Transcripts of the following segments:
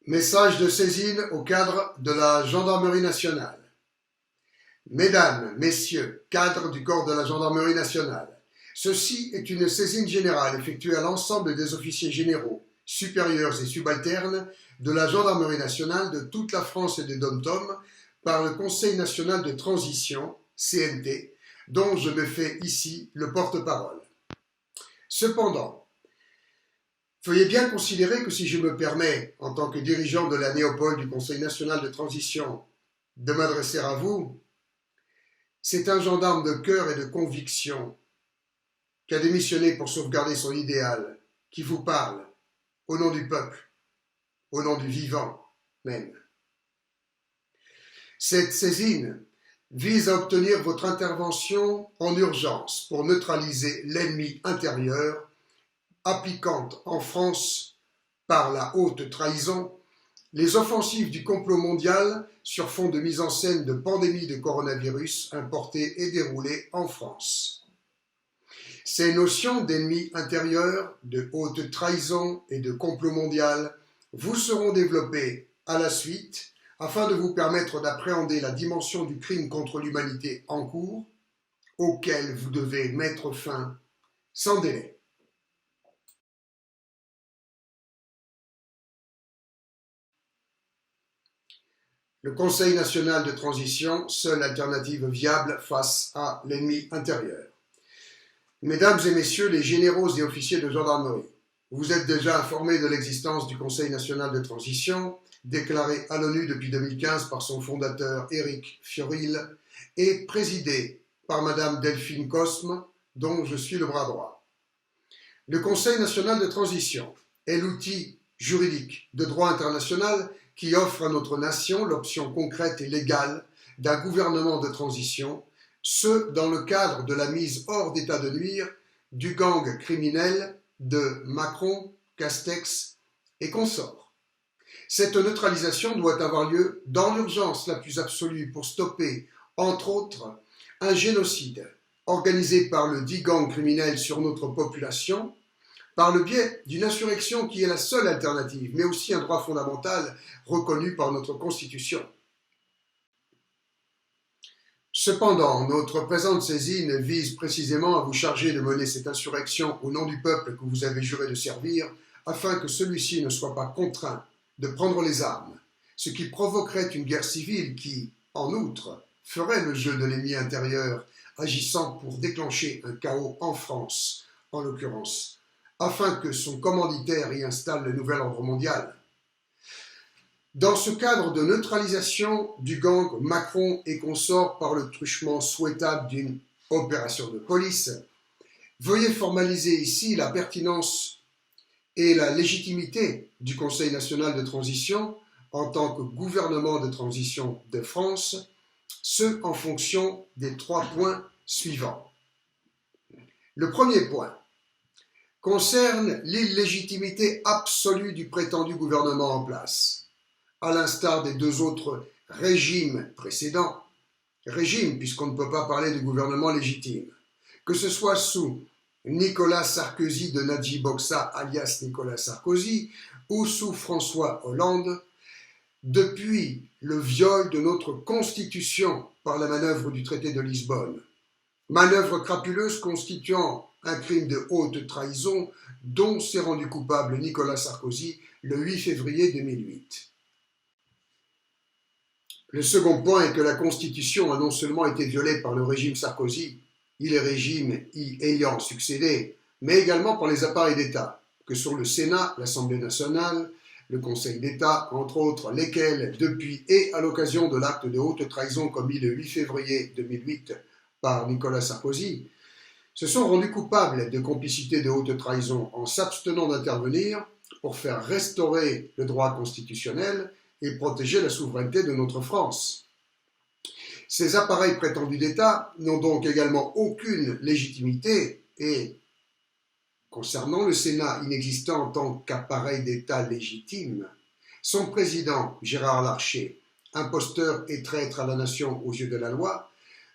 Message de saisine au cadre de la Gendarmerie nationale. Mesdames, Messieurs, cadres du corps de la Gendarmerie nationale, ceci est une saisine générale effectuée à l'ensemble des officiers généraux, supérieurs et subalternes de la Gendarmerie nationale de toute la France et des DOM-TOM par le Conseil national de transition, CNT, dont je me fais ici le porte-parole. Cependant, veuillez bien considérer que si je me permets, en tant que dirigeant de la Néopole du Conseil national de transition, de m'adresser à vous, c'est un gendarme de cœur et de conviction qui a démissionné pour sauvegarder son idéal, qui vous parle, au nom du peuple, au nom du vivant même. Cette saisine vise à obtenir votre intervention en urgence pour neutraliser l'ennemi intérieur appliquant en France, par la haute trahison, les offensives du complot mondial sur fond de mise en scène de pandémie de coronavirus importée et déroulée en France. Ces notions d'ennemi intérieur, de haute trahison et de complot mondial vous seront développées à la suite afin de vous permettre d'appréhender la dimension du crime contre l'humanité en cours, auquel vous devez mettre fin sans délai. Le Conseil national de transition, seule alternative viable face à l'ennemi intérieur. Mesdames et messieurs les généraux et officiers de gendarmerie, vous êtes déjà informés de l'existence du Conseil national de transition, déclaré à l'ONU depuis 2015 par son fondateur Éric Fiorile et présidé par Madame Delphine Cosme, dont je suis le bras droit. Le Conseil national de transition est l'outil juridique de droit international qui offre à notre nation l'option concrète et légale d'un gouvernement de transition, ce dans le cadre de la mise hors d'état de nuire du gang criminel de Macron, Castex et consorts. Cette neutralisation doit avoir lieu dans l'urgence la plus absolue pour stopper, entre autres, un génocide organisé par le dit gang criminel sur notre population, par le biais d'une insurrection qui est la seule alternative, mais aussi un droit fondamental reconnu par notre Constitution. Cependant, notre présente saisine vise précisément à vous charger de mener cette insurrection au nom du peuple que vous avez juré de servir, afin que celui-ci ne soit pas contraint de prendre les armes, ce qui provoquerait une guerre civile qui, en outre, ferait le jeu de l'ennemi intérieur, agissant pour déclencher un chaos en France, en l'occurrence, afin que son commanditaire y installe le nouvel ordre mondial. Dans ce cadre de neutralisation du gang Macron et consorts par le truchement souhaitable d'une opération de police, veuillez formaliser ici la pertinence et la légitimité du Conseil national de transition en tant que gouvernement de transition de France, ce en fonction des 3 points suivants. Le premier point concerne l'illégitimité absolue du prétendu gouvernement en place, à l'instar des 2 autres régimes précédents, régimes puisqu'on ne peut pas parler de gouvernement légitime, que ce soit sous Nicolas Sarkozy de Nadji Boxa alias Nicolas Sarkozy ou sous François Hollande, depuis le viol de notre Constitution par la manœuvre du traité de Lisbonne, manœuvre crapuleuse constituant un crime de haute trahison dont s'est rendu coupable Nicolas Sarkozy le 8 février 2008. Le second point est que la Constitution a non seulement été violée par le régime Sarkozy et les régimes y ayant succédé, mais également par les appareils d'État, que sont le Sénat, l'Assemblée nationale, le Conseil d'État, entre autres, lesquels, depuis et à l'occasion de l'acte de haute trahison commis le 8 février 2008 par Nicolas Sarkozy, se sont rendus coupables de complicité de haute trahison en s'abstenant d'intervenir pour faire restaurer le droit constitutionnel et protéger la souveraineté de notre France. Ces appareils prétendus d'État n'ont donc également aucune légitimité et, concernant le Sénat inexistant en tant qu'appareil d'État légitime, son président, Gérard Larcher, imposteur et traître à la nation aux yeux de la loi,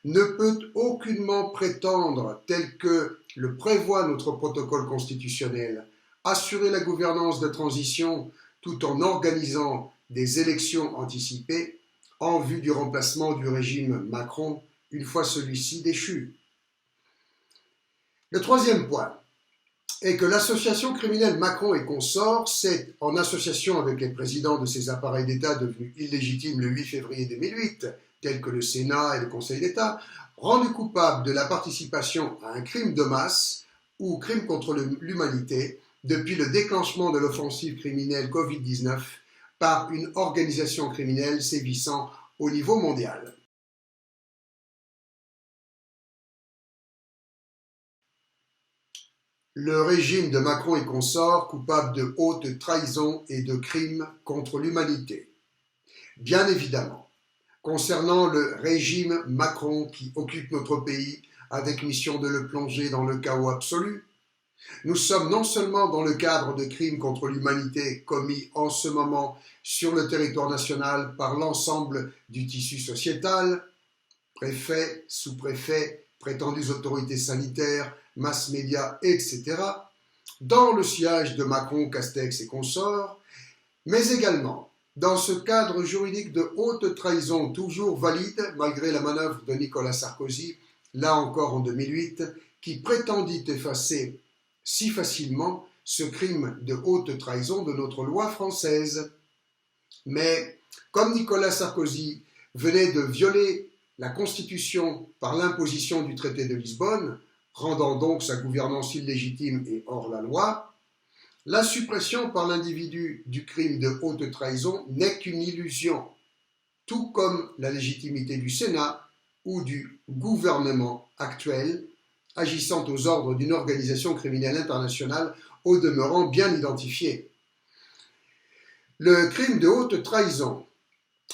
ne peut aucunement prétendre, tel que le prévoit notre protocole constitutionnel, assurer la gouvernance de transition tout en organisant des élections anticipées en vue du remplacement du régime Macron une fois celui-ci déchu. Le troisième point est que l'association criminelle Macron et consorts s'est, en association avec les présidents de ces appareils d'État devenus illégitimes le 8 février 2008, tels que le Sénat et le Conseil d'État, rendu coupable de la participation à un crime de masse ou crime contre l'humanité depuis le déclenchement de l'offensive criminelle Covid-19 par une organisation criminelle sévissant au niveau mondial. Le régime de Macron et consorts coupable de haute trahison et de crimes contre l'humanité. Bien évidemment, concernant le régime Macron qui occupe notre pays avec mission de le plonger dans le chaos absolu, nous sommes non seulement dans le cadre de crimes contre l'humanité commis en ce moment sur le territoire national par l'ensemble du tissu sociétal, préfets, sous-préfets, prétendues autorités sanitaires, mass médias, etc., dans le sillage de Macron, Castex et consorts, mais également dans ce cadre juridique de haute trahison toujours valide malgré la manœuvre de Nicolas Sarkozy, là encore en 2008, qui prétendit effacer si facilement ce crime de haute trahison de notre loi française. Mais comme Nicolas Sarkozy venait de violer la Constitution par l'imposition du traité de Lisbonne, rendant donc sa gouvernance illégitime et hors la loi, la suppression par l'individu du crime de haute trahison n'est qu'une illusion, tout comme la légitimité du Sénat ou du gouvernement actuel, agissant aux ordres d'une organisation criminelle internationale au demeurant bien identifiée. Le crime de haute trahison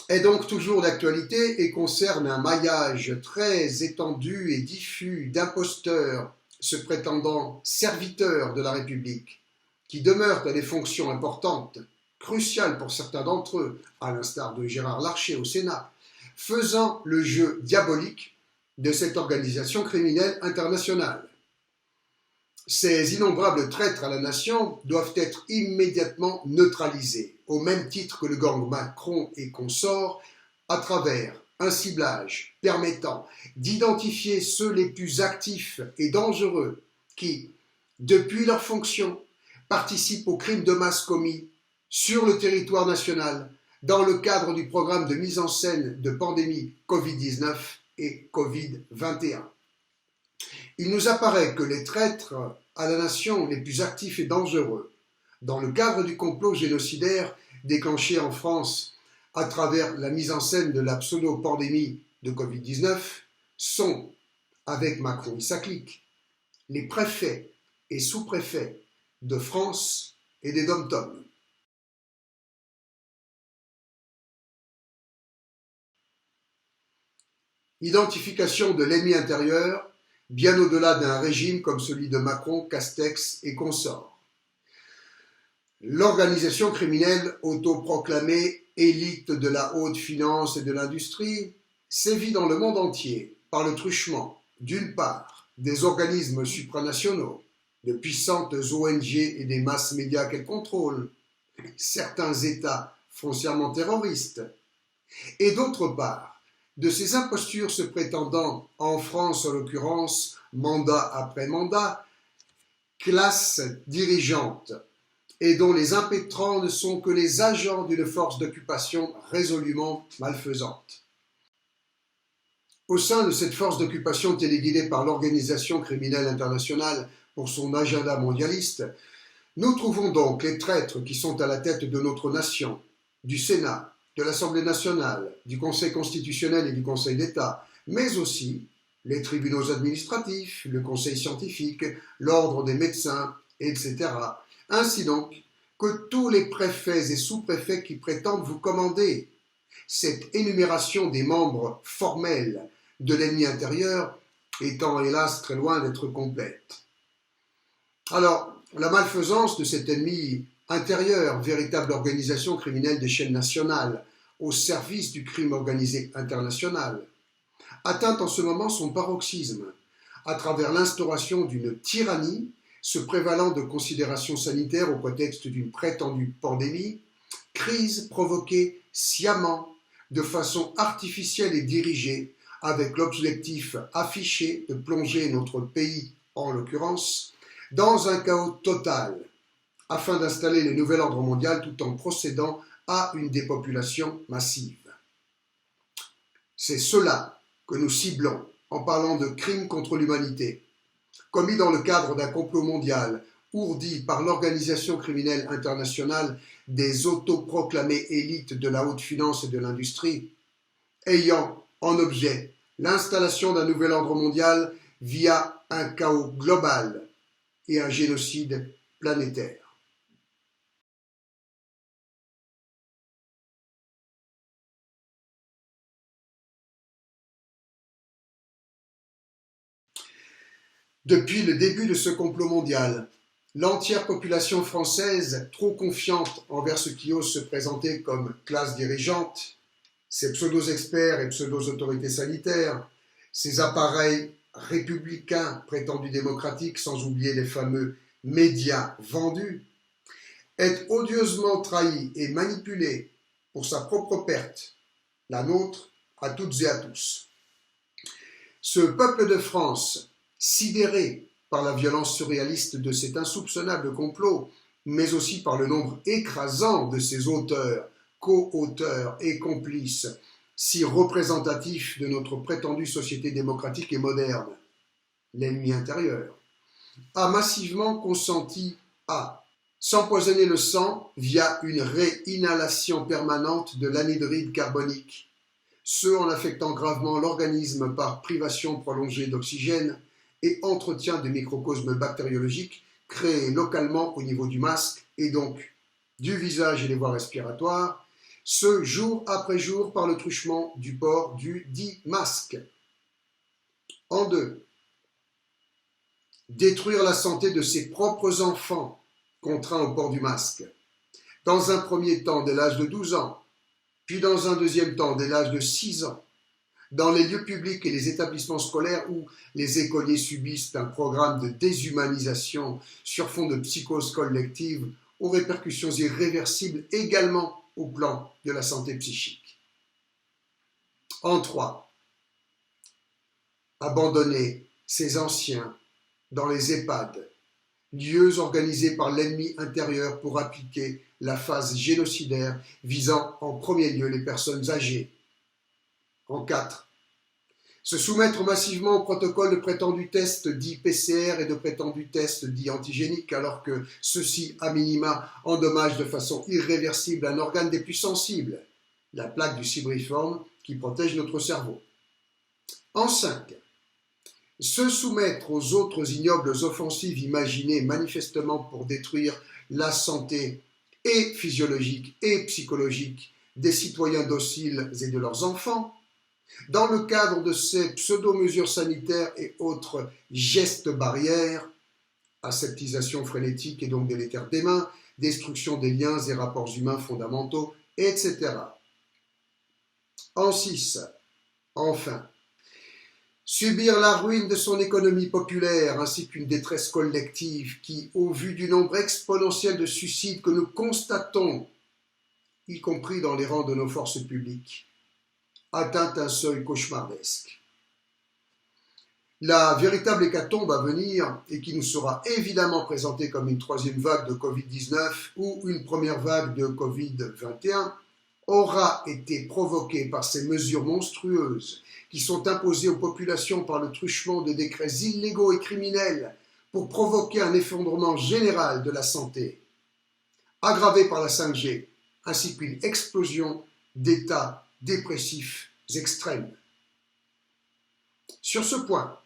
est donc toujours d'actualité et concerne un maillage très étendu et diffus d'imposteurs se prétendant serviteurs de la République, qui demeurent à des fonctions importantes, cruciales pour certains d'entre eux, à l'instar de Gérard Larcher au Sénat, faisant le jeu diabolique de cette organisation criminelle internationale. Ces innombrables traîtres à la nation doivent être immédiatement neutralisés, au même titre que le gang Macron et consorts, à travers un ciblage permettant d'identifier ceux les plus actifs et dangereux qui, depuis leur fonction, participent aux crimes de masse commis sur le territoire national dans le cadre du programme de mise en scène de pandémie Covid-19 et Covid-21. Il nous apparaît que les traîtres à la nation les plus actifs et dangereux, dans le cadre du complot génocidaire déclenché en France à travers la mise en scène de la pseudo-pandémie de Covid-19, sont, avec Macron et sa clique, les préfets et sous-préfets de France et des DOM-TOM. Identification de l'ennemi intérieur, bien au-delà d'un régime comme celui de Macron, Castex et consorts. L'organisation criminelle autoproclamée élite de la haute finance et de l'industrie sévit dans le monde entier par le truchement, d'une part, des organismes supranationaux, de puissantes ONG et des masses médias qu'elle contrôle, certains États foncièrement terroristes, et d'autre part, de ces impostures se prétendant, en France en l'occurrence, mandat après mandat, classe dirigeante, et dont les impétrants ne sont que les agents d'une force d'occupation résolument malfaisante. Au sein de cette force d'occupation téléguidée par l'organisation criminelle internationale pour son agenda mondialiste, nous trouvons donc les traîtres qui sont à la tête de notre nation, du Sénat, de l'Assemblée nationale, du Conseil constitutionnel et du Conseil d'État, mais aussi les tribunaux administratifs, le Conseil scientifique, l'Ordre des médecins, etc. Ainsi donc que tous les préfets et sous-préfets qui prétendent vous commander. Cette énumération des membres formels de l'ennemi intérieur étant hélas très loin d'être complète. Alors, la malfaisance de cet ennemi intérieur, véritable organisation criminelle d'échelle nationale, au service du crime organisé international, atteint en ce moment son paroxysme à travers l'instauration d'une tyrannie se prévalant de considérations sanitaires au prétexte d'une prétendue pandémie crise provoquée sciemment, de façon artificielle et dirigée, avec l'objectif affiché de plonger notre pays, en l'occurrence, dans un chaos total, afin d'installer le nouvel ordre mondial tout en procédant à une dépopulation massive. C'est cela que nous ciblons en parlant de crimes contre l'humanité, commis dans le cadre d'un complot mondial ourdi par l'organisation criminelle internationale des autoproclamées élites de la haute finance et de l'industrie, ayant en objet l'installation d'un nouvel ordre mondial via un chaos global et un génocide planétaire. Depuis le début de ce complot mondial, l'entière population française, trop confiante envers ce qui ose se présenter comme classe dirigeante, ces pseudo-experts et pseudo-autorités sanitaires, ces appareils républicains prétendus démocratiques, sans oublier les fameux médias vendus, est odieusement trahi et manipulé pour sa propre perte, la nôtre à toutes et à tous. Ce peuple de France, sidéré par la violence surréaliste de cet insoupçonnable complot, mais aussi par le nombre écrasant de ses auteurs, co-auteurs et complices, si représentatifs de notre prétendue société démocratique et moderne, l'ennemi intérieur, a massivement consenti à s'empoisonner le sang via une réinhalation permanente de l'anhydride carbonique, ce en affectant gravement l'organisme par privation prolongée d'oxygène et entretien de microcosmes bactériologiques créés localement au niveau du masque et donc du visage et des voies respiratoires, ce jour après jour par le truchement du port du dit masque. En deux, détruire la santé de ses propres enfants contraints au port du masque, dans un premier temps dès l'âge de 12 ans, puis dans un deuxième temps dès l'âge de 6 ans, dans les lieux publics et les établissements scolaires où les écoliers subissent un programme de déshumanisation sur fond de psychose collective aux répercussions irréversibles également au plan de la santé psychique. En 3, abandonner ces anciens dans les EHPAD, lieux organisés par l'ennemi intérieur pour appliquer la phase génocidaire visant en premier lieu les personnes âgées. En 4, se soumettre massivement au protocole de prétendus tests dits PCR et de prétendus tests dits antigéniques, alors que ceux-ci, à minima, endommagent de façon irréversible un organe des plus sensibles, la plaque du cibriforme qui protège notre cerveau. En 5, se soumettre aux autres ignobles offensives imaginées manifestement pour détruire la santé et physiologique et psychologique des citoyens dociles et de leurs enfants, dans le cadre de ces pseudo-mesures sanitaires et autres gestes barrières, aseptisation frénétique et donc délétère des mains, destruction des liens et rapports humains fondamentaux, etc. En 6, enfin, subir la ruine de son économie populaire ainsi qu'une détresse collective qui, au vu du nombre exponentiel de suicides que nous constatons, y compris dans les rangs de nos forces publiques, atteint un seuil cauchemardesque. La véritable hécatombe à venir, et qui nous sera évidemment présentée comme une troisième vague de Covid-19 ou une première vague de Covid-21, aura été provoquée par ces mesures monstrueuses qui sont imposées aux populations par le truchement de décrets illégaux et criminels pour provoquer un effondrement général de la santé, aggravé par la 5G, ainsi qu'une explosion d'états dépressifs extrêmes. Sur ce point,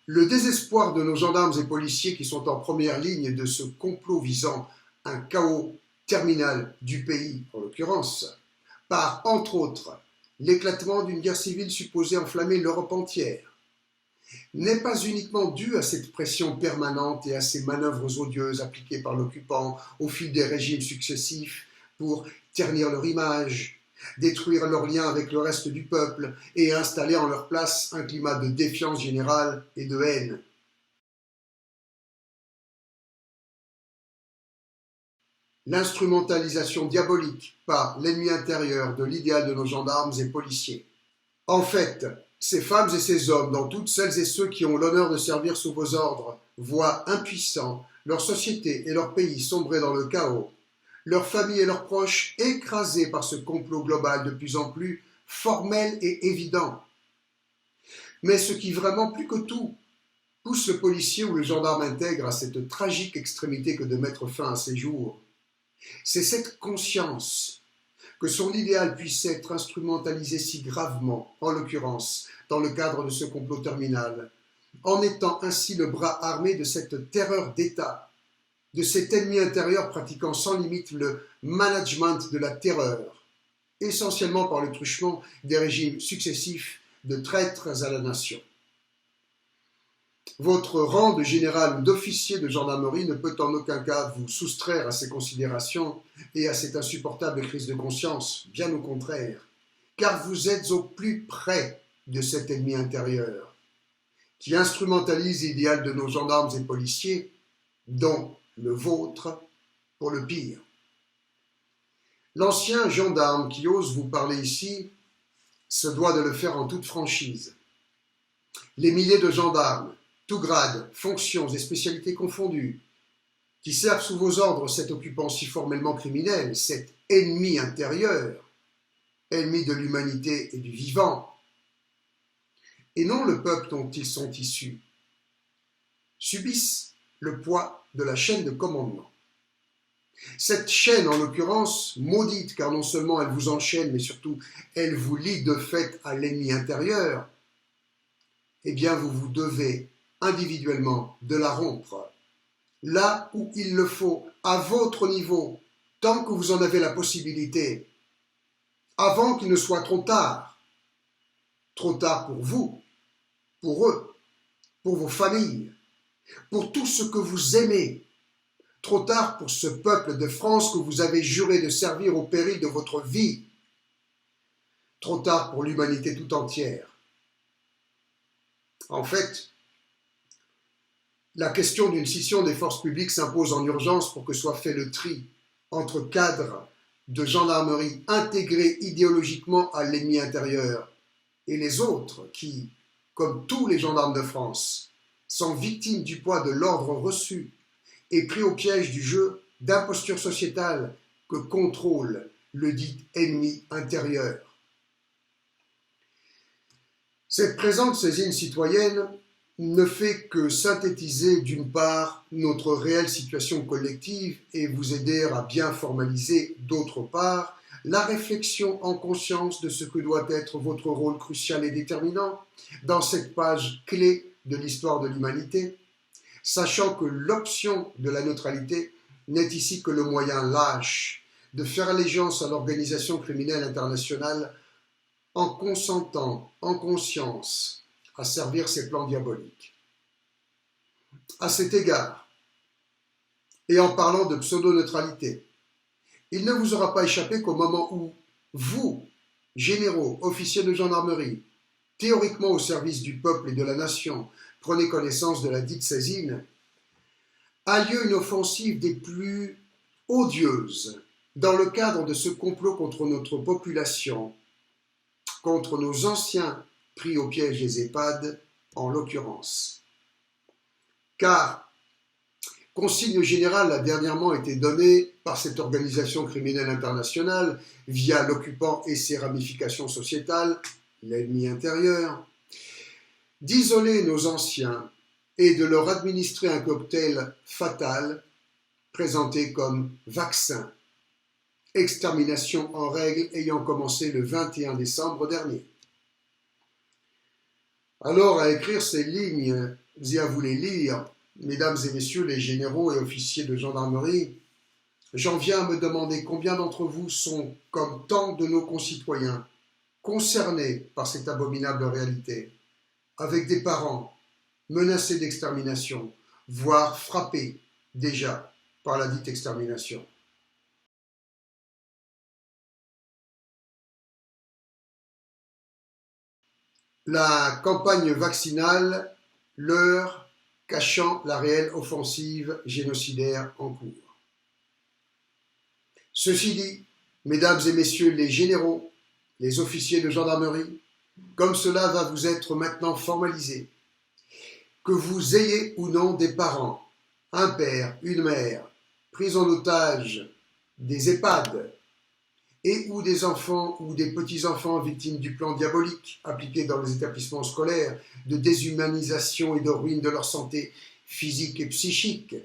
le désespoir de nos gendarmes et policiers qui sont en première ligne de ce complot visant un chaos terminal du pays, en l'occurrence, par, entre autres, l'éclatement d'une guerre civile supposée enflammer l'Europe entière, n'est pas uniquement dû à cette pression permanente et à ces manœuvres odieuses appliquées par l'occupant au fil des régimes successifs pour ternir leur image, détruire leurs liens avec le reste du peuple et installer en leur place un climat de défiance générale et de haine. l'instrumentalisation diabolique par l'ennemi intérieur de l'idéal de nos gendarmes et policiers. En fait, ces femmes et ces hommes, dont toutes celles et ceux qui ont l'honneur de servir sous vos ordres, voient impuissants leur société et leur pays sombrer dans le chaos, leurs familles et leurs proches écrasés par ce complot global de plus en plus formel et évident. Mais ce qui vraiment, plus que tout, pousse le policier ou le gendarme intègre à cette tragique extrémité que de mettre fin à ses jours, c'est cette conscience que son idéal puisse être instrumentalisé si gravement, en l'occurrence, dans le cadre de ce complot terminal, en étant ainsi le bras armé de cette terreur d'État, de cet ennemi intérieur pratiquant sans limite le management de la terreur, essentiellement par le truchement des régimes successifs de traîtres à la nation. Votre rang de général ou d'officier de gendarmerie ne peut en aucun cas vous soustraire à ces considérations et à cette insupportable crise de conscience, bien au contraire, car vous êtes au plus près de cet ennemi intérieur, qui instrumentalise l'idéal de nos gendarmes et policiers, dont le vôtre, pour le pire. L'ancien gendarme qui ose vous parler ici se doit de le faire en toute franchise. Les milliers de gendarmes, tous grades, fonctions et spécialités confondues, qui servent sous vos ordres cet occupant si formellement criminel, cet ennemi intérieur, ennemi de l'humanité et du vivant, et non le peuple dont ils sont issus, subissent le poids de la chaîne de commandement. Cette chaîne, en l'occurrence, maudite, car non seulement elle vous enchaîne, mais surtout elle vous lie de fait à l'ennemi intérieur, eh bien vous vous devez individuellement de la rompre, là où il le faut, à votre niveau, tant que vous en avez la possibilité, avant qu'il ne soit trop tard pour vous, pour eux, pour vos familles, pour tout ce que vous aimez, trop tard pour ce peuple de France que vous avez juré de servir au péril de votre vie, trop tard pour l'humanité tout entière. En fait, la question d'une scission des forces publiques s'impose en urgence pour que soit fait le tri entre cadres de gendarmerie intégrés idéologiquement à l'ennemi intérieur et les autres qui, comme tous les gendarmes de France, sont victimes du poids de l'ordre reçu et pris au piège du jeu d'imposture sociétale que contrôle le dit ennemi intérieur. Cette présente saisine citoyenne ne fait que synthétiser d'une part notre réelle situation collective et vous aider à bien formaliser d'autre part la réflexion en conscience de ce que doit être votre rôle crucial et déterminant dans cette page clé de l'histoire de l'humanité, sachant que l'option de la neutralité n'est ici que le moyen lâche de faire allégeance à l'organisation criminelle internationale en consentant, en conscience, à servir ses plans diaboliques. À cet égard, et en parlant de pseudo-neutralité, il ne vous aura pas échappé qu'au moment où vous, généraux, officiers de gendarmerie, théoriquement au service du peuple et de la nation, prenez connaissance de la dite saisine, a lieu une offensive des plus odieuses dans le cadre de ce complot contre notre population, contre nos anciens pris au piège des EHPAD, en l'occurrence. Car, consigne générale a dernièrement été donnée par cette organisation criminelle internationale, via l'occupant et ses ramifications sociétales, l'ennemi intérieur, d'isoler nos anciens et de leur administrer un cocktail fatal, présenté comme vaccin, extermination en règle ayant commencé le 21 décembre dernier. Alors, à écrire ces lignes et à vous les lire, mesdames et messieurs les généraux et officiers de gendarmerie, j'en viens à me demander combien d'entre vous sont, comme tant de nos concitoyens, concernés par cette abominable réalité, avec des parents menacés d'extermination, voire frappés déjà par la dite extermination. La campagne vaccinale, l'heure cachant la réelle offensive génocidaire en cours. Ceci dit, mesdames et messieurs les généraux, les officiers de gendarmerie, comme cela va vous être maintenant formalisé, que vous ayez ou non des parents, un père, une mère, pris en otage des EHPAD, et ou des enfants ou des petits-enfants victimes du plan diabolique appliqué dans les établissements scolaires de déshumanisation et de ruine de leur santé physique et psychique.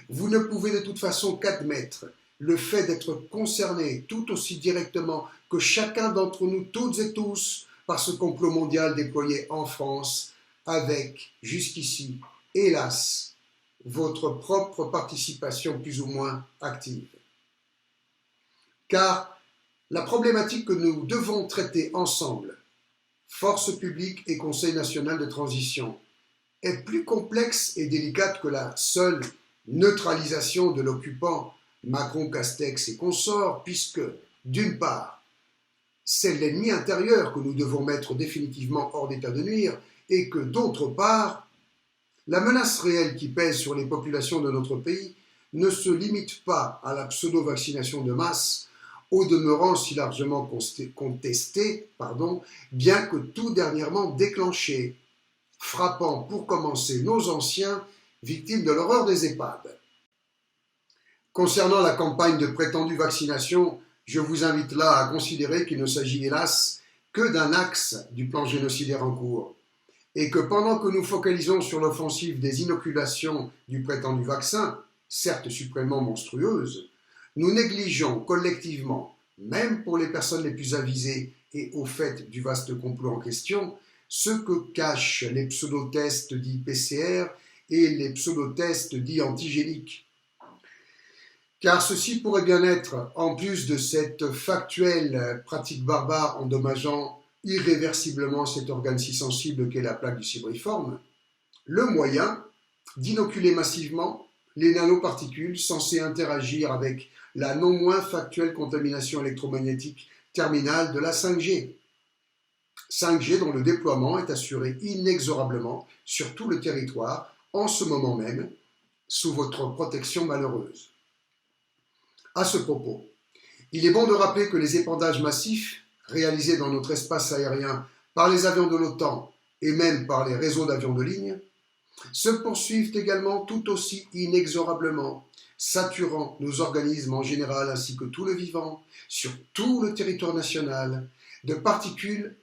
Vous ne pouvez de toute façon qu'admettre le fait d'être concerné tout aussi directement que chacun d'entre nous, toutes et tous, par ce complot mondial déployé en France avec, jusqu'ici, hélas, votre propre participation plus ou moins active. Car la problématique que nous devons traiter ensemble, force publique et Conseil national de transition, est plus complexe et délicate que la seule neutralisation de l'occupant Macron, Castex et consorts, puisque, d'une part, c'est l'ennemi intérieur que nous devons mettre définitivement hors d'état de nuire, et que, d'autre part, la menace réelle qui pèse sur les populations de notre pays ne se limite pas à la pseudo-vaccination de masse, au demeurant si largement contestée, bien que tout dernièrement déclenchée, frappant pour commencer nos anciens victimes de l'horreur des EHPAD. Concernant la campagne de prétendue vaccination, je vous invite là à considérer qu'il ne s'agit hélas que d'un axe du plan génocidaire en cours, et que pendant que nous focalisons sur l'offensive des inoculations du prétendu vaccin, certes suprêmement monstrueuse, nous négligeons collectivement, même pour les personnes les plus avisées et au fait du vaste complot en question, ce que cachent les pseudo-tests dits PCR et les pseudo-tests dits antigéniques. Car ceci pourrait bien être, en plus de cette factuelle pratique barbare endommageant irréversiblement cet organe si sensible qu'est la plaque du cibriforme, le moyen d'inoculer massivement les nanoparticules censées interagir avec la non moins factuelle contamination électromagnétique terminale de la 5G. 5G dont le déploiement est assuré inexorablement sur tout le territoire en ce moment même, sous votre protection malheureuse. À ce propos, il est bon de rappeler que les épandages massifs réalisés dans notre espace aérien par les avions de l'OTAN et même par les réseaux d'avions de ligne se poursuivent également tout aussi inexorablement, saturant nos organismes en général ainsi que tout le vivant sur tout le territoire national de particules,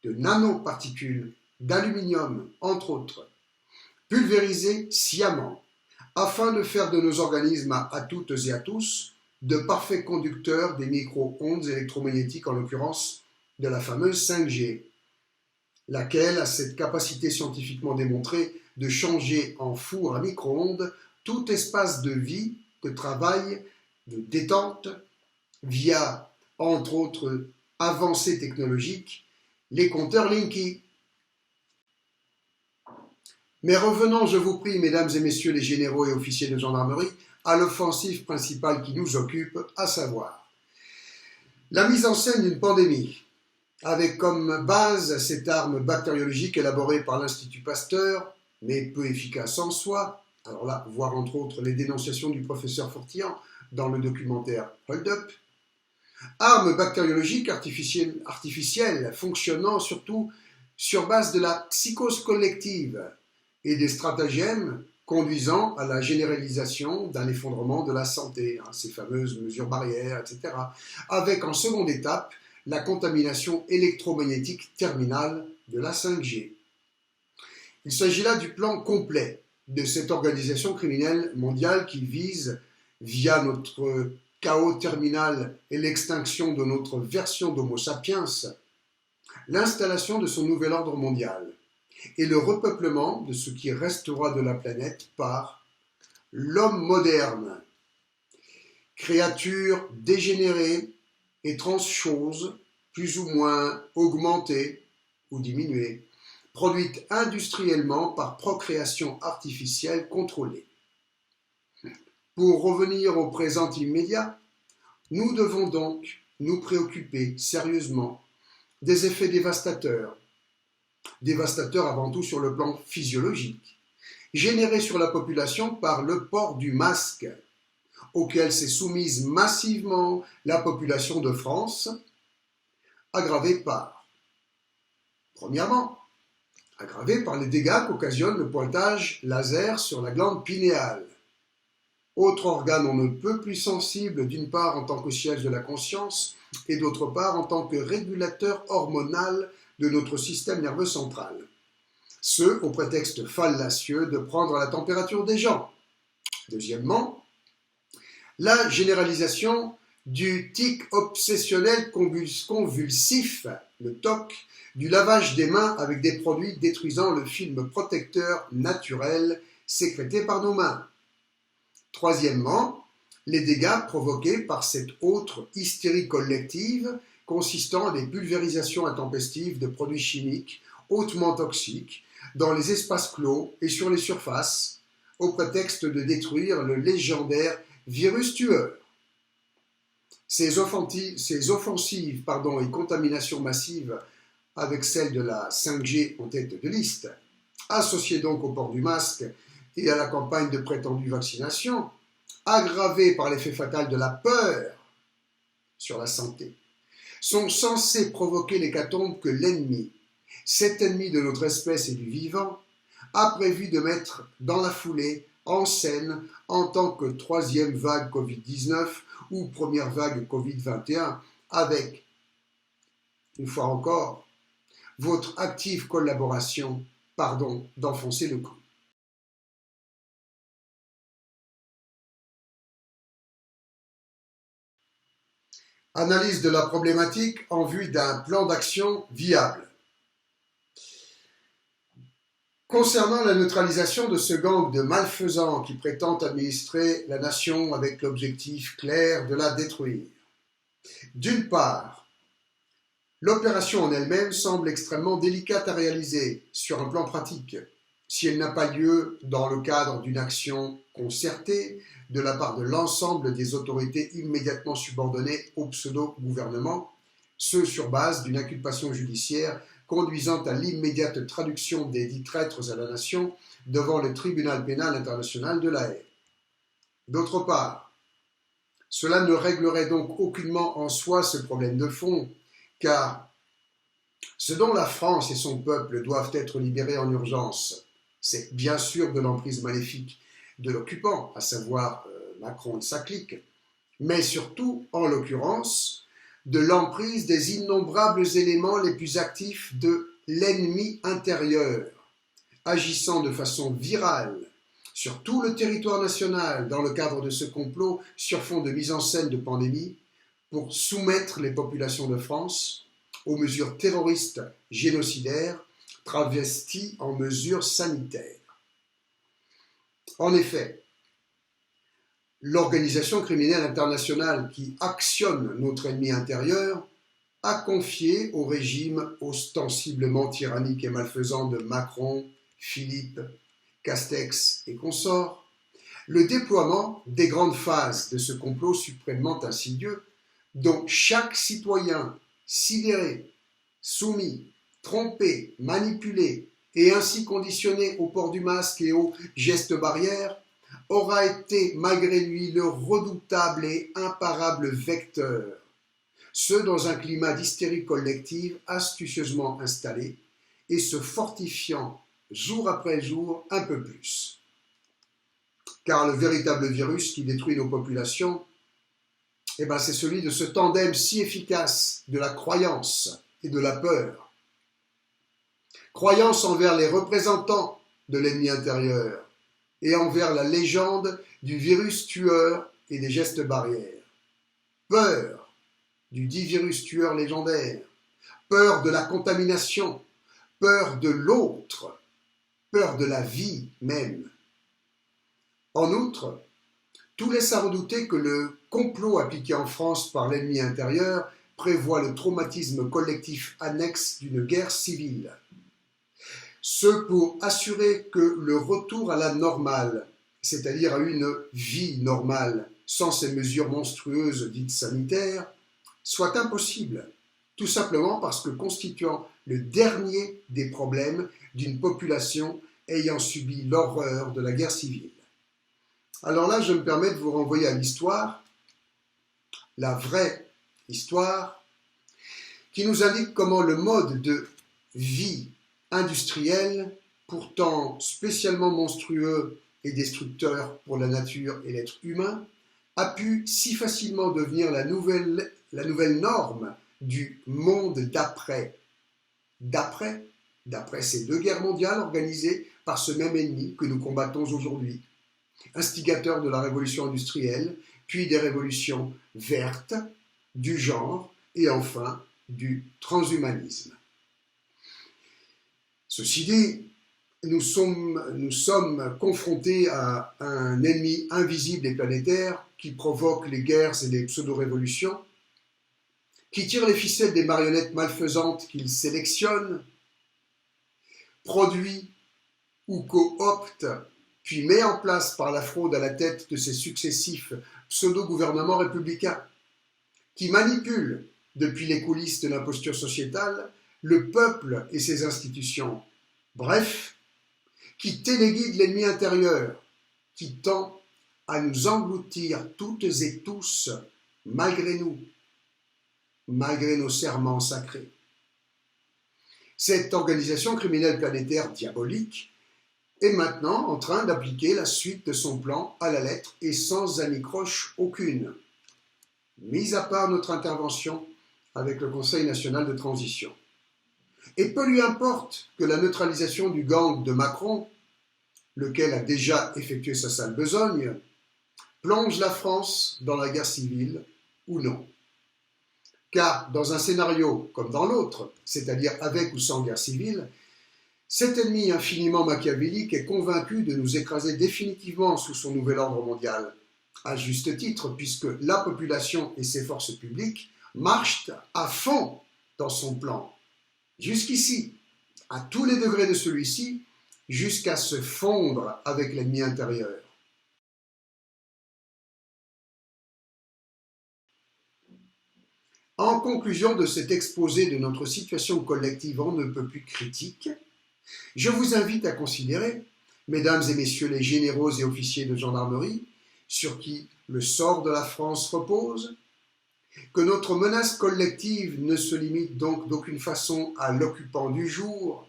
de nanoparticules, d'aluminium, entre autres, pulvérisées sciemment afin de faire de nos organismes à toutes et à tous de parfaits conducteurs des micro-ondes électromagnétiques, en l'occurrence de la fameuse 5G, laquelle a cette capacité scientifiquement démontrée de changer en four à micro-ondes tout espace de vie, de travail, de détente, via, entre autres avancées technologiques, les compteurs Linky. Mais revenons, je vous prie, mesdames et messieurs les généraux et officiers de gendarmerie, à l'offensive principale qui nous occupe, à savoir la mise en scène d'une pandémie, avec comme base cette arme bactériologique élaborée par l'Institut Pasteur, mais peu efficace en soi. Alors là, voir entre autres les dénonciations du professeur Fortian dans le documentaire Hold Up. Arme bactériologique artificielle fonctionnant surtout sur base de la psychose collective et des stratagèmes conduisant à la généralisation d'un effondrement de la santé, ces fameuses mesures barrières, etc., avec en seconde étape la contamination électromagnétique terminale de la 5G. Il s'agit là du plan complet de cette organisation criminelle mondiale qui vise, via notre chaos terminal et l'extinction de notre version d'Homo sapiens, l'installation de son nouvel ordre mondial et le repeuplement de ce qui restera de la planète par l'homme moderne, créature dégénérée, étrange chose, plus ou moins augmentée ou diminuée, produite industriellement par procréation artificielle contrôlée. Pour revenir au présent immédiat, nous devons donc nous préoccuper sérieusement des effets dévastateurs avant tout sur le plan physiologique, générés sur la population par le port du masque, auxquelles s'est soumise massivement la population de France, aggravée par, premièrement, aggravée par les dégâts qu'occasionne le pointage laser sur la glande pinéale, autre organe on ne peut plus sensible, d'une part en tant que siège de la conscience et d'autre part en tant que régulateur hormonal de notre système nerveux central. Ce, au prétexte fallacieux de prendre la température des gens. Deuxièmement, la généralisation du tic obsessionnel convulsif, le TOC, du lavage des mains avec des produits détruisant le film protecteur naturel sécrété par nos mains. Troisièmement, les dégâts provoqués par cette autre hystérie collective consistant à des pulvérisations intempestives de produits chimiques hautement toxiques dans les espaces clos et sur les surfaces, au prétexte de détruire le légendaire virus tueur. Ces offensives et contaminations massives avec celle de la 5G en tête de liste, associées donc au port du masque et à la campagne de prétendue vaccination, aggravées par l'effet fatal de la peur sur la santé, sont censées provoquer l'hécatombe que l'ennemi, cet ennemi de notre espèce et du vivant, a prévu de mettre dans la foulée en scène en tant que troisième vague Covid-19 ou première vague Covid-21 avec, une fois encore, votre active collaboration, d'enfoncer le clou. Analyse de la problématique en vue d'un plan d'action viable. Concernant la neutralisation de ce gang de malfaisants qui prétendent administrer la nation avec l'objectif clair de la détruire. D'une part, l'opération en elle-même semble extrêmement délicate à réaliser sur un plan pratique, si elle n'a pas lieu dans le cadre d'une action concertée de la part de l'ensemble des autorités immédiatement subordonnées au pseudo-gouvernement, ce sur base d'une inculpation judiciaire conduisant à l'immédiate traduction des dits traîtres à la nation devant le tribunal pénal international de La Haye. D'autre part, cela ne réglerait donc aucunement en soi ce problème de fond, car ce dont la France et son peuple doivent être libérés en urgence, c'est bien sûr de l'emprise maléfique de l'occupant, à savoir Macron et sa clique, mais surtout, en l'occurrence, de l'emprise des innombrables éléments les plus actifs de l'ennemi intérieur, agissant de façon virale sur tout le territoire national dans le cadre de ce complot sur fond de mise en scène de pandémie pour soumettre les populations de France aux mesures terroristes génocidaires travesties en mesures sanitaires. En effet, l'organisation criminelle internationale qui actionne notre ennemi intérieur a confié au régime ostensiblement tyrannique et malfaisant de Macron, Philippe, Castex et consorts le déploiement des grandes phases de ce complot suprêmement insidieux dont chaque citoyen sidéré, soumis, trompé, manipulé et ainsi conditionné au port du masque et aux gestes barrières aura été malgré lui le redoutable et imparable vecteur, ce dans un climat d'hystérie collective astucieusement installé et se fortifiant jour après jour un peu plus. Car le véritable virus qui détruit nos populations, c'est celui de ce tandem si efficace de la croyance et de la peur. Croyance envers les représentants de l'ennemi intérieur et envers la légende du virus tueur et des gestes barrières. Peur du dit virus tueur légendaire, peur de la contamination, peur de l'autre, peur de la vie même. En outre, tout laisse à redouter que le complot appliqué en France par l'ennemi intérieur prévoit le traumatisme collectif annexe d'une guerre civile. Ce pour assurer que le retour à la normale, c'est-à-dire à une vie normale, sans ces mesures monstrueuses dites sanitaires, soit impossible, tout simplement parce que constituant le dernier des problèmes d'une population ayant subi l'horreur de la guerre civile. Alors là, je me permets de vous renvoyer à l'histoire, la vraie histoire, qui nous indique comment le mode de vie industriel, pourtant spécialement monstrueux et destructeur pour la nature et l'être humain, a pu si facilement devenir la nouvelle norme du monde d'après. D'après ces deux guerres mondiales organisées par ce même ennemi que nous combattons aujourd'hui, instigateur de la révolution industrielle, puis des révolutions vertes, du genre et enfin du transhumanisme. Ceci dit, nous sommes confrontés à un ennemi invisible et planétaire qui provoque les guerres et les pseudo-révolutions, qui tire les ficelles des marionnettes malfaisantes qu'il sélectionne, produit ou coopte, puis met en place par la fraude à la tête de ses successifs pseudo-gouvernements républicains, qui manipulent, depuis les coulisses de l'imposture sociétale, le peuple et ses institutions. Bref, qui téléguide l'ennemi intérieur, qui tend à nous engloutir toutes et tous, malgré nous, malgré nos serments sacrés. Cette organisation criminelle planétaire diabolique est maintenant en train d'appliquer la suite de son plan à la lettre et sans anicroche aucune, mis à part notre intervention avec le Conseil national de transition. Et peu lui importe que la neutralisation du gang de Macron, lequel a déjà effectué sa sale besogne, plonge la France dans la guerre civile ou non. Car dans un scénario comme dans l'autre, c'est-à-dire avec ou sans guerre civile, cet ennemi infiniment machiavélique est convaincu de nous écraser définitivement sous son nouvel ordre mondial, à juste titre, puisque la population et ses forces publiques marchent à fond dans son plan, jusqu'ici, à tous les degrés de celui-ci, jusqu'à se fondre avec l'ennemi intérieur. En conclusion de cet exposé de notre situation collective on ne peut plus critique, je vous invite à considérer, mesdames et messieurs les généraux et officiers de gendarmerie, sur qui le sort de la France repose, que notre menace collective ne se limite donc d'aucune façon à l'occupant du jour,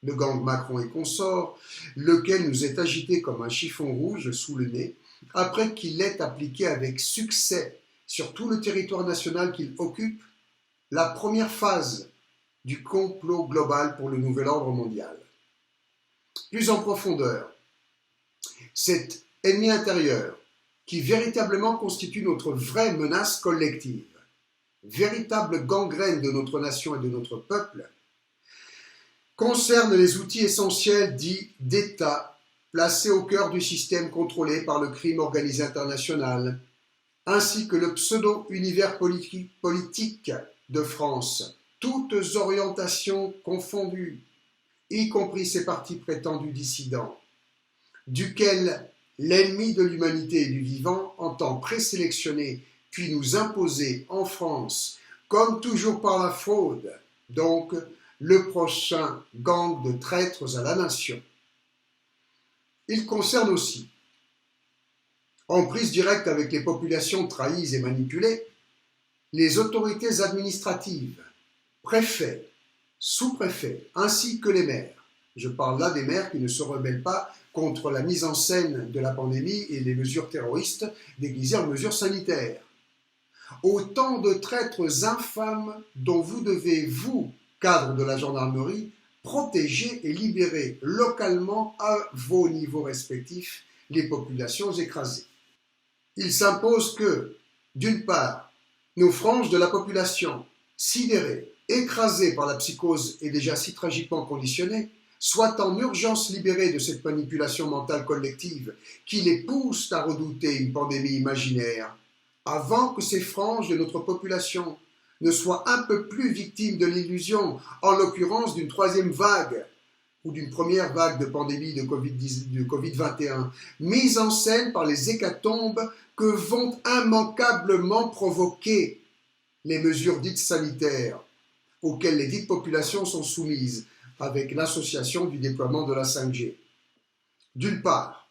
le gang Macron et consorts, lequel nous est agité comme un chiffon rouge sous le nez, après qu'il ait appliqué avec succès sur tout le territoire national qu'il occupe la première phase du complot global pour le nouvel ordre mondial. Plus en profondeur, cet ennemi intérieur, qui véritablement constitue notre vraie menace collective, véritable gangrène de notre nation et de notre peuple, concerne les outils essentiels dits d'État placés au cœur du système contrôlé par le crime organisé international, ainsi que le pseudo-univers politique de France, toutes orientations confondues, y compris ses partis prétendus dissidents, duquel l'ennemi de l'humanité et du vivant entend présélectionner puis nous imposer en France, comme toujours par la fraude, donc le prochain gang de traîtres à la nation. Il concerne aussi, en prise directe avec les populations trahies et manipulées, les autorités administratives, préfets, sous-préfets, ainsi que les maires. Je parle là des maires qui ne se rebellent pas contre la mise en scène de la pandémie et les mesures terroristes déguisées en mesures sanitaires. Autant de traîtres infâmes dont vous devez, vous, cadres de la gendarmerie, protéger et libérer localement à vos niveaux respectifs les populations écrasées. Il s'impose que, d'une part, nos franges de la population, sidérées, écrasées par la psychose et déjà si tragiquement conditionnées, soient en urgence libérées de cette manipulation mentale collective qui les pousse à redouter une pandémie imaginaire, avant que ces franges de notre population ne soient un peu plus victimes de l'illusion, en l'occurrence d'une troisième vague ou d'une première vague de pandémie de Covid-21, mise en scène par les hécatombes que vont immanquablement provoquer les mesures dites sanitaires, auxquelles les dites populations sont soumises, avec l'association du déploiement de la 5G. D'une part,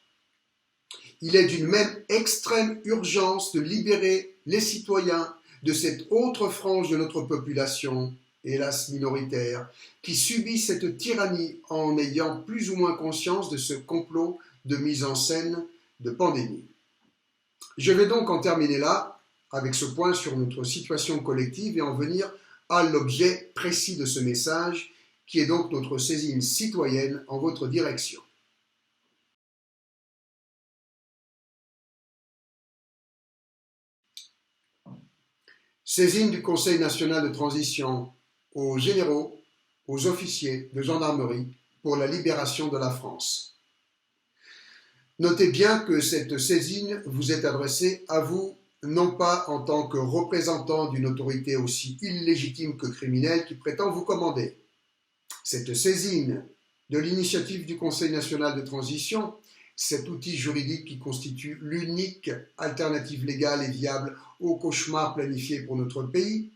Il est d'une même extrême urgence de libérer les citoyens de cette autre frange de notre population, hélas minoritaire, qui subit cette tyrannie en ayant plus ou moins conscience de ce complot de mise en scène de pandémie. Je vais donc en terminer là, avec ce point sur notre situation collective et en venir à l'objet précis de ce message, qui est donc notre saisine citoyenne en votre direction. Saisine du Conseil national de transition aux généraux, aux officiers de gendarmerie pour la libération de la France. Notez bien que cette saisine vous est adressée à vous, non pas en tant que représentant d'une autorité aussi illégitime que criminelle qui prétend vous commander. Cette saisine de l'initiative du Conseil national de transition, cet outil juridique qui constitue l'unique alternative légale et viable au cauchemar planifié pour notre pays,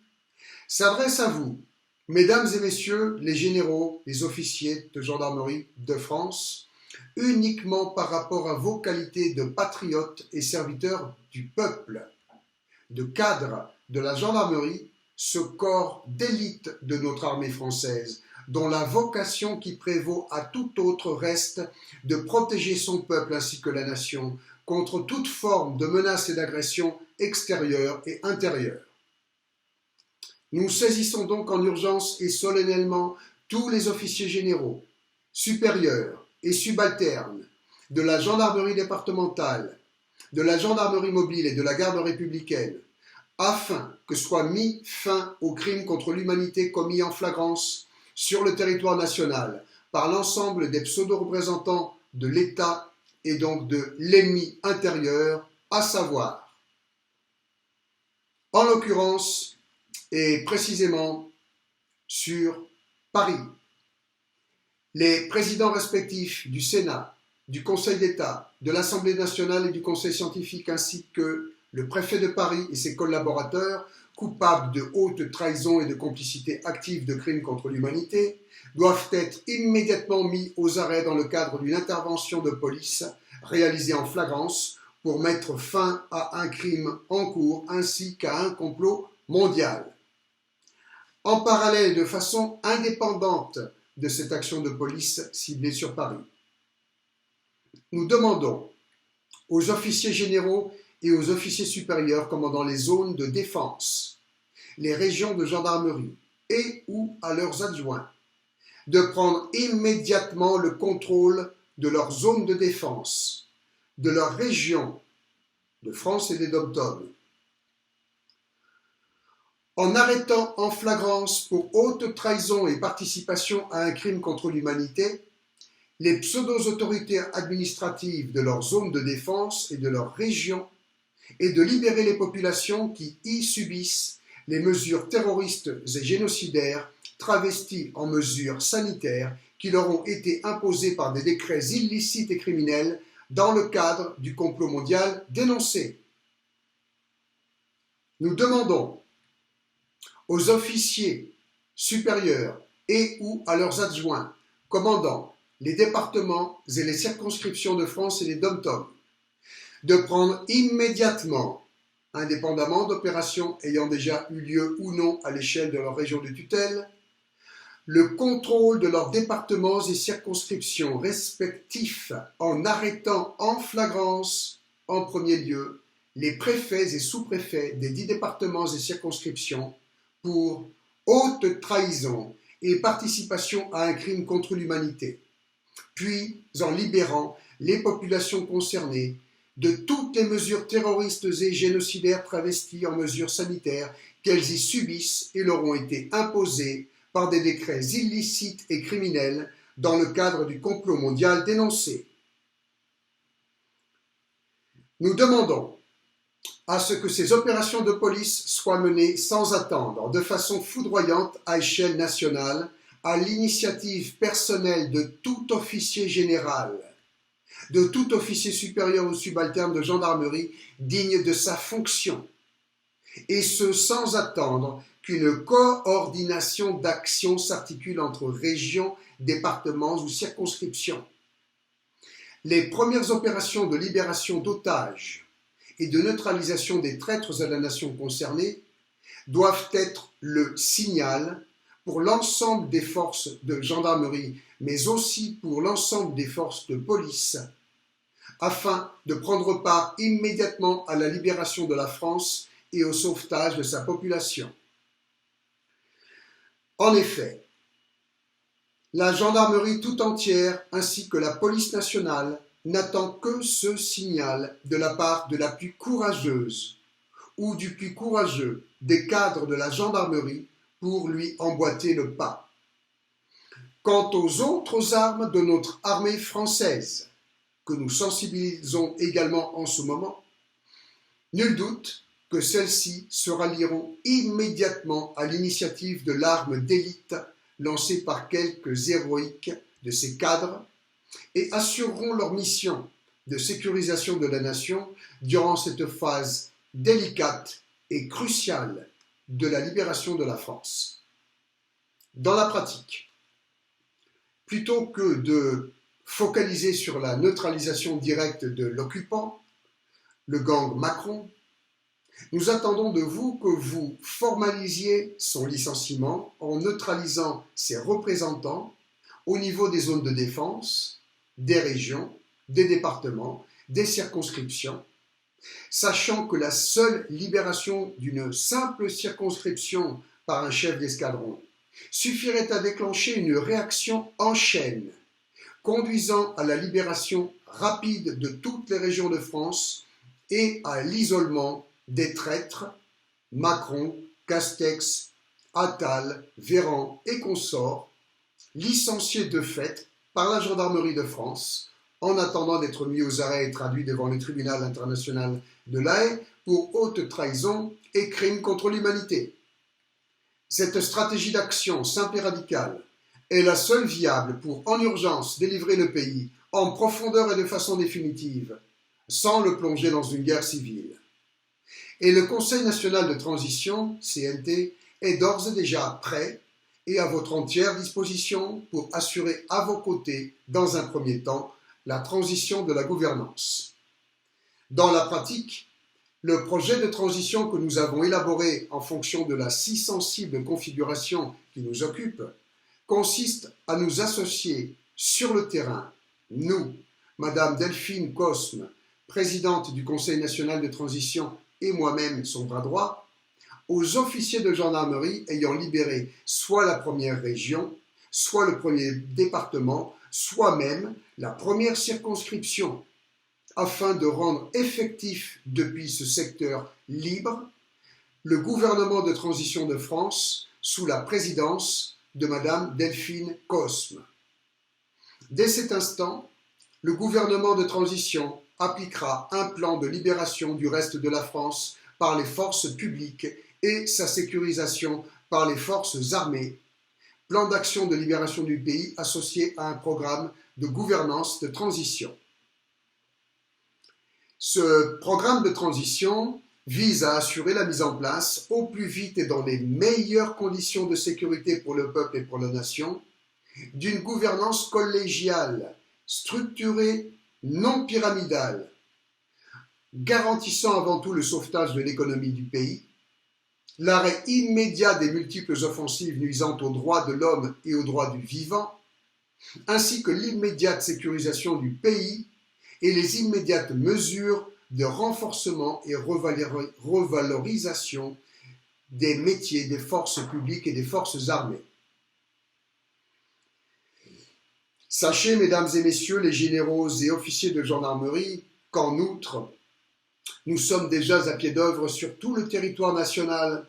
s'adresse à vous, mesdames et messieurs les généraux, les officiers de gendarmerie de France, uniquement par rapport à vos qualités de patriotes et serviteurs du peuple, de cadres de la gendarmerie, ce corps d'élite de notre armée française, dont la vocation qui prévaut à tout autre reste de protéger son peuple ainsi que la nation contre toute forme de menace et d'agression extérieure et intérieure. Nous saisissons donc en urgence et solennellement tous les officiers généraux, supérieurs et subalternes de la gendarmerie départementale, de la gendarmerie mobile et de la garde républicaine, afin que soit mis fin aux crimes contre l'humanité commis en flagrance sur le territoire national par l'ensemble des pseudo-représentants de l'État et donc de l'ennemi intérieur, à savoir, en l'occurrence et précisément sur Paris, les présidents respectifs du Sénat, du Conseil d'État, de l'Assemblée nationale et du Conseil scientifique, ainsi que le préfet de Paris et ses collaborateurs, coupables de haute trahison et de complicité active de crimes contre l'humanité, doivent être immédiatement mis aux arrêts dans le cadre d'une intervention de police réalisée en flagrance pour mettre fin à un crime en cours ainsi qu'à un complot mondial. En parallèle, de façon indépendante de cette action de police ciblée sur Paris, nous demandons aux officiers généraux et aux officiers supérieurs commandant les zones de défense, les régions de gendarmerie et ou à leurs adjoints, de prendre immédiatement le contrôle de leur zone de défense, de leur région de France et des DOM-TOM, en arrêtant en flagrance pour haute trahison et participation à un crime contre l'humanité les pseudo-autorités administratives de leur zone de défense et de leur région et de libérer les populations qui y subissent les mesures terroristes et génocidaires travesties en mesures sanitaires qui leur ont été imposées par des décrets illicites et criminels dans le cadre du complot mondial dénoncé. Nous demandons aux officiers supérieurs et ou à leurs adjoints commandant les départements et les circonscriptions de France et les DOM-TOM de prendre immédiatement, indépendamment d'opérations ayant déjà eu lieu ou non à l'échelle de leur région de tutelle, le contrôle de leurs départements et circonscriptions respectifs en arrêtant en flagrance, en premier lieu, les préfets et sous-préfets des 10 départements et circonscriptions pour haute trahison et participation à un crime contre l'humanité, puis en libérant les populations concernées de toutes les mesures terroristes et génocidaires travesties en mesures sanitaires qu'elles y subissent et leur ont été imposées par des décrets illicites et criminels dans le cadre du complot mondial dénoncé. Nous demandons à ce que ces opérations de police soient menées sans attendre, de façon foudroyante à échelle nationale, à l'initiative personnelle de tout officier général, de tout officier supérieur ou subalterne de gendarmerie digne de sa fonction, et ce sans attendre qu'une coordination d'action s'articule entre régions, départements ou circonscriptions. Les premières opérations de libération d'otages et de neutralisation des traîtres à la nation concernée doivent être le signal pour l'ensemble des forces de gendarmerie, mais aussi pour l'ensemble des forces de police, afin de prendre part immédiatement à la libération de la France et au sauvetage de sa population. En effet, la gendarmerie tout entière ainsi que la police nationale n'attend que ce signal de la part de la plus courageuse ou du plus courageux des cadres de la gendarmerie pour lui emboîter le pas. Quant aux autres armes de notre armée française, que nous sensibilisons également en ce moment, nul doute que celles-ci se rallieront immédiatement à l'initiative de l'arme d'élite lancée par quelques héroïques de ces cadres et assureront leur mission de sécurisation de la nation durant cette phase délicate et cruciale de la libération de la France. Dans la pratique, plutôt que de focaliser sur la neutralisation directe de l'occupant, le gang Macron, nous attendons de vous que vous formalisiez son licenciement en neutralisant ses représentants au niveau des zones de défense, des régions, des départements, des circonscriptions, sachant que la seule libération d'une simple circonscription par un chef d'escadron suffirait à déclencher une réaction en chaîne, conduisant à la libération rapide de toutes les régions de France et à l'isolement des traîtres, Macron, Castex, Attal, Véran et consorts, licenciés de fait par la gendarmerie de France, en attendant d'être mis aux arrêts et traduits devant le tribunal international de La Haye pour haute trahison et crimes contre l'humanité. Cette stratégie d'action simple et radicale est la seule viable pour, en urgence, délivrer le pays en profondeur et de façon définitive, sans le plonger dans une guerre civile. Et le Conseil national de transition, CNT, est d'ores et déjà prêt et à votre entière disposition pour assurer à vos côtés, dans un premier temps, la transition de la gouvernance. Dans la pratique, le projet de transition que nous avons élaboré en fonction de la si sensible configuration qui nous occupe consiste à nous associer sur le terrain, nous, Madame Delphine Cosme, présidente du Conseil national de transition et moi-même son bras droit, aux officiers de gendarmerie ayant libéré soit la première région, soit le premier département, soit même la première circonscription, afin de rendre effectif depuis ce secteur libre le gouvernement de transition de France sous la présidence de Madame Delphine Cosme. Dès cet instant, le gouvernement de transition appliquera un plan de libération du reste de la France par les forces publiques et sa sécurisation par les forces armées, plan d'action de libération du pays associé à un programme de gouvernance de transition. Ce programme de transition vise à assurer la mise en place au plus vite et dans les meilleures conditions de sécurité pour le peuple et pour la nation d'une gouvernance collégiale, structurée, non pyramidale, garantissant avant tout le sauvetage de l'économie du pays, l'arrêt immédiat des multiples offensives nuisant aux droits de l'homme et aux droits du vivant, ainsi que l'immédiate sécurisation du pays et les immédiates mesures de renforcement et revalorisation des métiers des forces publiques et des forces armées. Sachez, mesdames et messieurs les généraux et officiers de gendarmerie, qu'en outre, nous sommes déjà à pied d'œuvre sur tout le territoire national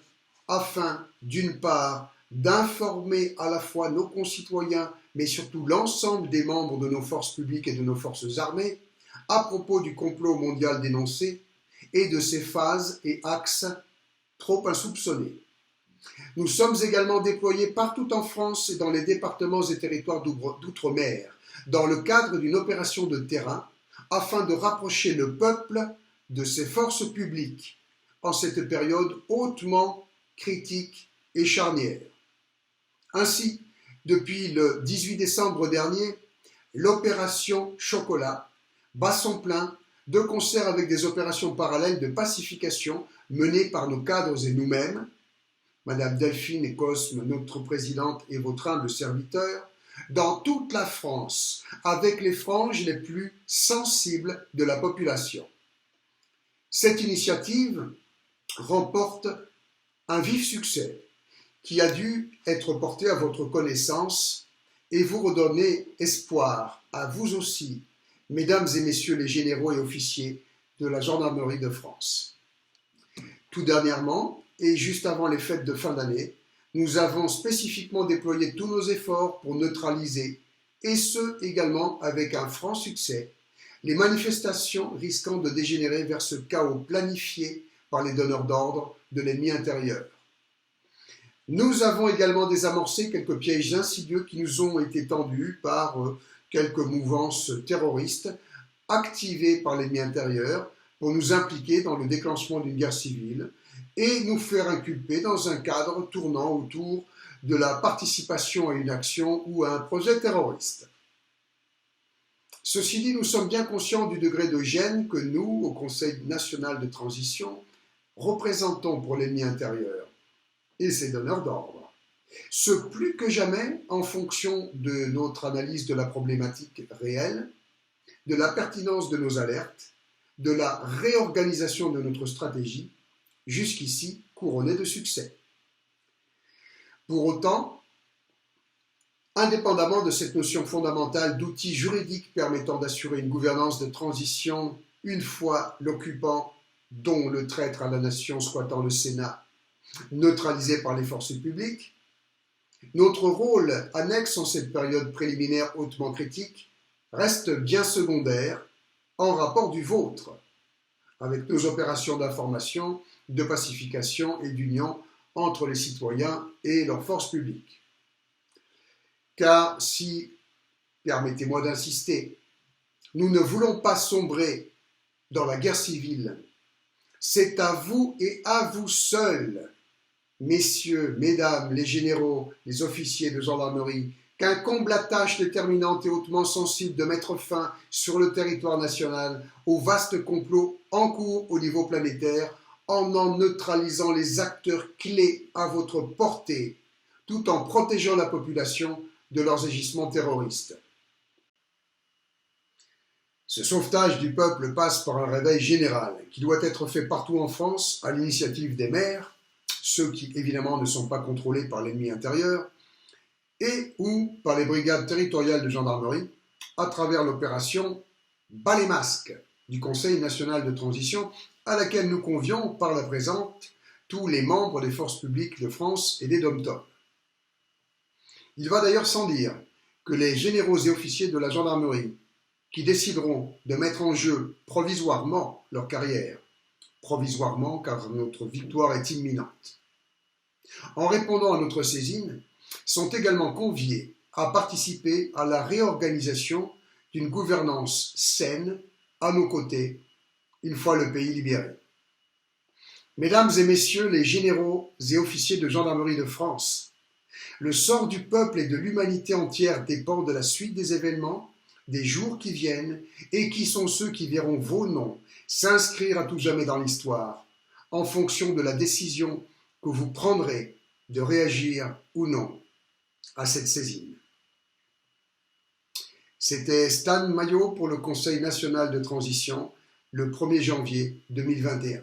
afin, d'une part, d'informer à la fois nos concitoyens, mais surtout l'ensemble des membres de nos forces publiques et de nos forces armées, à propos du complot mondial dénoncé et de ses phases et axes trop insoupçonnés. Nous sommes également déployés partout en France et dans les départements et territoires d'outre-mer, dans le cadre d'une opération de terrain, afin de rapprocher le peuple de ses forces publiques en cette période hautement critique et charnière. Ainsi, depuis le 18 décembre dernier, l'opération Chocolat bat son plein, de concert avec des opérations parallèles de pacification menées par nos cadres et nous-mêmes, Madame Delphine et Cosme, notre présidente et votre humble serviteur, dans toute la France, avec les franges les plus sensibles de la population. Cette initiative remporte un vif succès qui a dû être porté à votre connaissance et vous redonner espoir à vous aussi, mesdames et messieurs les généraux et officiers de la gendarmerie de France. Tout dernièrement, et juste avant les fêtes de fin d'année, nous avons spécifiquement déployé tous nos efforts pour neutraliser, et ce également avec un franc succès, les manifestations risquant de dégénérer vers ce chaos planifié par les donneurs d'ordre de l'ennemi intérieur. Nous avons également désamorcé quelques pièges insidieux qui nous ont été tendus par quelques mouvances terroristes activées par l'ennemi intérieur pour nous impliquer dans le déclenchement d'une guerre civile et nous faire inculper dans un cadre tournant autour de la participation à une action ou à un projet terroriste. Ceci dit, nous sommes bien conscients du degré de gêne que nous, au Conseil national de transition, représentons pour l'ennemi intérieur et ses donneurs d'ordre. Ce plus que jamais en fonction de notre analyse de la problématique réelle, de la pertinence de nos alertes, de la réorganisation de notre stratégie, jusqu'ici couronnée de succès. Pour autant, indépendamment de cette notion fondamentale d'outils juridiques permettant d'assurer une gouvernance de transition une fois l'occupant, dont le traître à la nation squattant le Sénat, neutralisé par les forces publiques, notre rôle annexe en cette période préliminaire hautement critique reste bien secondaire en rapport du vôtre, avec nos opérations d'information, de pacification et d'union entre les citoyens et leurs forces publiques. Car si, permettez-moi d'insister, nous ne voulons pas sombrer dans la guerre civile, c'est à vous et à vous seuls, messieurs, mesdames, les généraux, les officiers de gendarmerie, qu'incombe la tâche déterminante et hautement sensible de mettre fin sur le territoire national au vaste complot en cours au niveau planétaire en neutralisant les acteurs clés à votre portée, tout en protégeant la population de leurs agissements terroristes. Ce sauvetage du peuple passe par un réveil général qui doit être fait partout en France à l'initiative des maires, ceux qui évidemment ne sont pas contrôlés par l'ennemi intérieur, et ou par les brigades territoriales de gendarmerie à travers l'opération Bas les masques du Conseil national de transition à laquelle nous convions par la présente tous les membres des forces publiques de France et des DOM-TOM. Il va d'ailleurs sans dire que les généraux et officiers de la gendarmerie qui décideront de mettre en jeu provisoirement leur carrière, provisoirement car notre victoire est imminente, en répondant à notre saisine, sont également conviés à participer à la réorganisation d'une gouvernance saine à nos côtés, une fois le pays libéré. Mesdames et messieurs les généraux et officiers de gendarmerie de France, le sort du peuple et de l'humanité entière dépend de la suite des événements, des jours qui viennent et qui sont ceux qui verront vos noms s'inscrire à tout jamais dans l'histoire, en fonction de la décision que vous prendrez de réagir ou non à cette saisine. C'était Stan Maillot pour le Conseil national de transition le 1er janvier 2021.